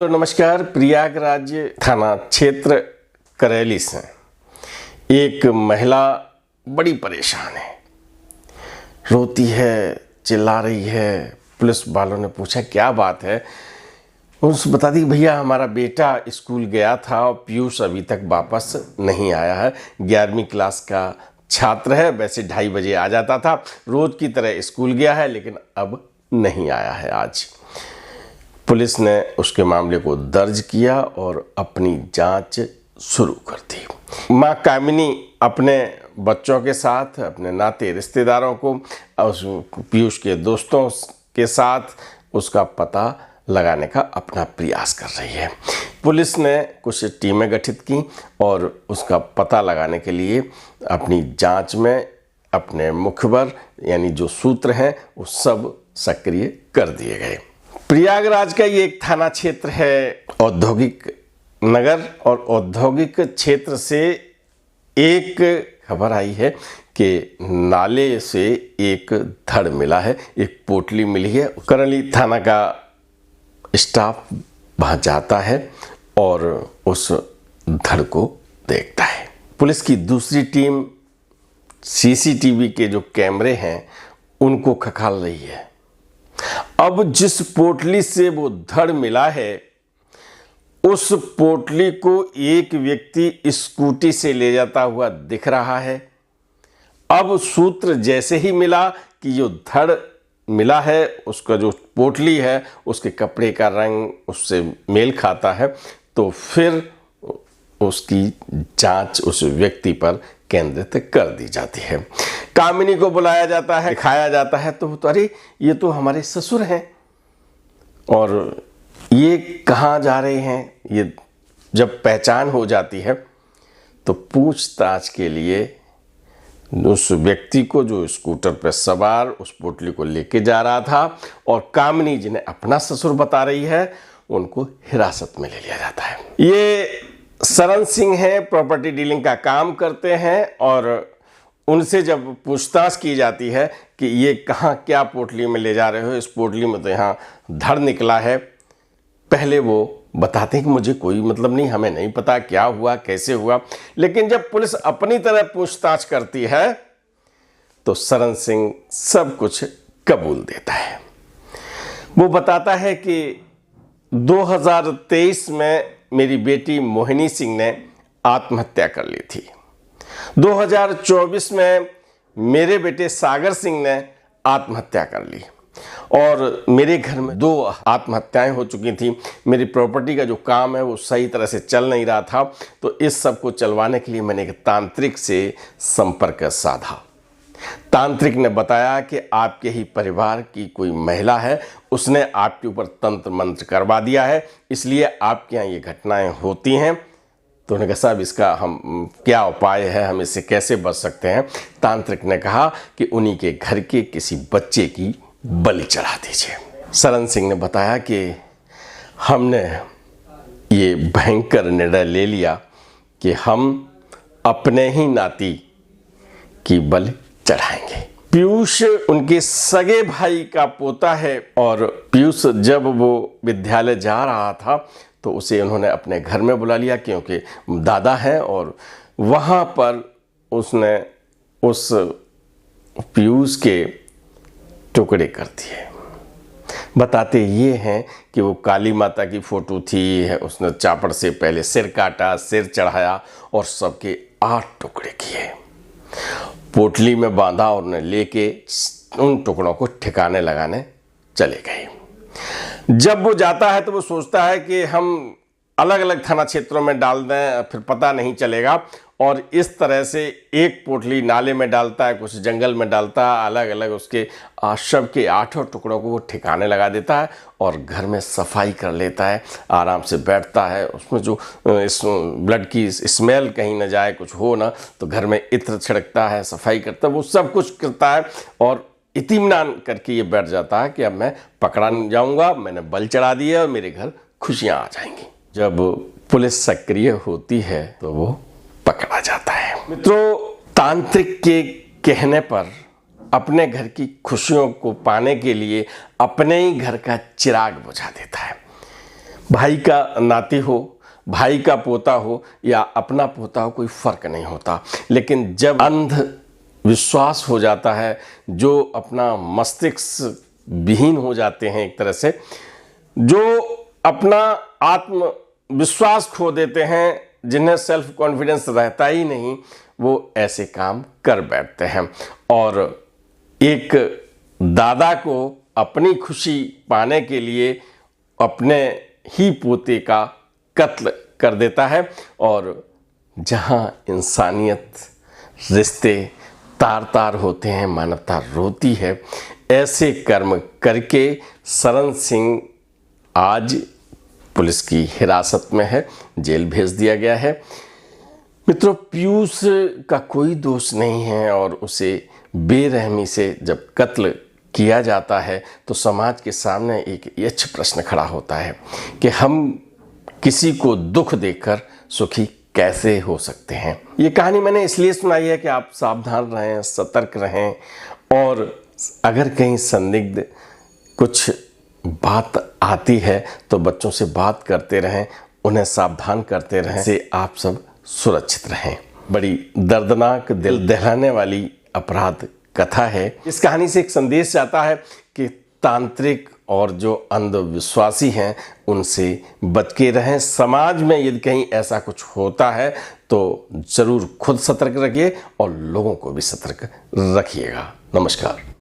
तो नमस्कार। प्रयागराज थाना क्षेत्र करैली से एक महिला बड़ी परेशान है, रोती है, चिल्ला रही है। पुलिस वालों ने पूछा क्या बात है। उसने बता दी भैया हमारा बेटा स्कूल गया था और पीयूष अभी तक वापस नहीं आया है। 11वीं क्लास का छात्र है, वैसे 2:30 बजे आ जाता था, रोज की तरह स्कूल गया है लेकिन अब नहीं आया है। आज पुलिस ने उसके मामले को दर्ज किया और अपनी जांच शुरू कर दी। मां कामिनी अपने बच्चों के साथ, अपने नाते रिश्तेदारों को, उस पीयूष के दोस्तों के साथ उसका पता लगाने का अपना प्रयास कर रही है। पुलिस ने कुछ टीमें गठित की और उसका पता लगाने के लिए अपनी जांच में अपने मुखबर यानी जो सूत्र हैं वो सब सक्रिय कर दिए गए। प्रयागराज का ये एक थाना क्षेत्र है, औद्योगिक नगर, और औद्योगिक क्षेत्र से एक खबर आई है कि नाले से एक धड़ मिला है, एक पोटली मिली है। करैली थाना का स्टाफ वहाँ जाता है और उस धड़ को देखता है। पुलिस की दूसरी टीम सीसीटीवी के जो कैमरे हैं उनको खंगाल रही है। अब जिस पोटली से वो धड़ मिला है उस पोटली को एक व्यक्ति स्कूटी से ले जाता हुआ दिख रहा है। अब सूत्र जैसे ही मिला कि जो धड़ मिला है उसका जो पोटली है उसके कपड़े का रंग उससे मेल खाता है, तो फिर उसकी जांच उस व्यक्ति पर केंद्रित कर दी जाती है। कामिनी को बुलाया जाता है, दिखाया जाता है, तो अरे ये तो हमारे ससुर हैं और ये कहाँ जा रहे हैं। ये जब पहचान हो जाती है तो पूछताछ के लिए उस व्यक्ति को जो स्कूटर पर सवार उस पोटली को लेके जा रहा था और कामिनी जिन्हें अपना ससुर बता रही है उनको हिरासत में ले लिया जाता है। ये शरण सिंह हैं, प्रॉपर्टी डीलिंग का काम करते हैं और उनसे जब पूछताछ की जाती है कि ये कहाँ क्या पोटली में ले जा रहे हो, इस पोटली में तो यहाँ धड़ निकला है, पहले वो बताते हैं कि मुझे कोई मतलब नहीं, हमें नहीं पता क्या हुआ कैसे हुआ। लेकिन जब पुलिस अपनी तरह पूछताछ करती है तो शरण सिंह सब कुछ कबूल देता है। वो बताता है कि 2023 में मेरी बेटी मोहिनी सिंह ने आत्महत्या कर ली थी। 2024 में मेरे बेटे सागर सिंह ने आत्महत्या कर ली और मेरे घर में 2 आत्महत्याएं हो चुकी थी। मेरी प्रॉपर्टी का जो काम है वो सही तरह से चल नहीं रहा था, तो इस सब को चलवाने के लिए मैंने एक तांत्रिक से संपर्क साधा। तांत्रिक ने बताया कि आपके ही परिवार की कोई महिला है, उसने आपके ऊपर तंत्र मंत्र करवा दिया है, इसलिए आपके यहाँ ये घटनाएं होती हैं। तो उन्होंने कहा साहब इसका हम क्या उपाय है, हम इससे कैसे बच सकते हैं। तांत्रिक ने कहा कि उन्हीं के घर के किसी बच्चे की बलि चढ़ा दीजिए। शरण सिंह ने बताया कि हमने ये भयंकर निर्णय ले लिया कि हम अपने ही नाती की बलि चढ़ाएंगे। पीयूष उनके सगे भाई का पोता है और पीयूष जब वो विद्यालय जा रहा था तो उसे उन्होंने अपने घर में बुला लिया क्योंकि दादा हैं, और वहाँ पर उसने उस पीयूष के टुकड़े कर दिए। बताते ये हैं कि वो काली माता की फ़ोटो थी, उसने चापड़ से पहले सिर काटा, सिर चढ़ाया और सबके 8 टुकड़े किए, पोटली में बांधा और उन्हें लेके उन टुकड़ों को ठिकाने लगाने चले गए। जब वो जाता है तो वो सोचता है कि हम अलग अलग थाना क्षेत्रों में डाल दें, फिर पता नहीं चलेगा, और इस तरह से एक पोटली नाले में डालता है, कुछ जंगल में डालता है, अलग अलग उसके शव के 8 टुकड़ों को वो ठिकाने लगा देता है और घर में सफाई कर लेता है। आराम से बैठता है, उसमें जो इस ब्लड की स्मेल कहीं ना जाए, कुछ हो ना, तो घर में इत्र छिड़कता है, सफाई करता है, वो सब कुछ करता है और इत्मीनान करके ये बैठ जाता है कि अब मैं पकड़ा नहीं जाऊंगा, मैंने बल चढ़ा दिया और मेरे घर खुशियां आ जाएंगी। जब पुलिस सक्रिय होती है तो वो पकड़ा जाता है। मित्रों, तांत्रिक के कहने पर अपने घर की खुशियों को पाने के लिए अपने ही घर का चिराग बुझा देता है। भाई का नाती हो, भाई का पोता हो या अपना पोता हो, कोई फर्क नहीं होता। लेकिन जब अंध विश्वास हो जाता है, जो अपना मस्तिष्क विहीन हो जाते हैं, एक तरह से जो अपना आत्मविश्वास खो देते हैं, जिन्हें सेल्फ कॉन्फिडेंस रहता ही नहीं, वो ऐसे काम कर बैठते हैं। और एक दादा को अपनी खुशी पाने के लिए अपने ही पोते का कत्ल कर देता है। और जहां इंसानियत, रिश्ते तार तार होते हैं, मानवता रोती है, ऐसे कर्म करके शरण सिंह आज पुलिस की हिरासत में है, जेल भेज दिया गया है। मित्रों, पीयूष का कोई दोष नहीं है और उसे बेरहमी से जब कत्ल किया जाता है तो समाज के सामने एक यक्ष प्रश्न खड़ा होता है कि हम किसी को दुख देकर सुखी कैसे हो सकते हैं। ये कहानी मैंने इसलिए सुनाई है कि आप सावधान रहें, सतर्क रहें, और अगर कहीं संदिग्ध कुछ बात आती है तो बच्चों से बात करते रहें, उन्हें सावधान करते रहें, से आप सब सुरक्षित रहें। बड़ी दर्दनाक, दिल दहलाने वाली अपराध कथा है। इस कहानी से एक संदेश जाता है कि तांत्रिक और जो अंधविश्वासी हैं उनसे बच के रहें। समाज में यदि कहीं ऐसा कुछ होता है तो ज़रूर खुद सतर्क रखिए और लोगों को भी सतर्क रखिएगा। नमस्कार।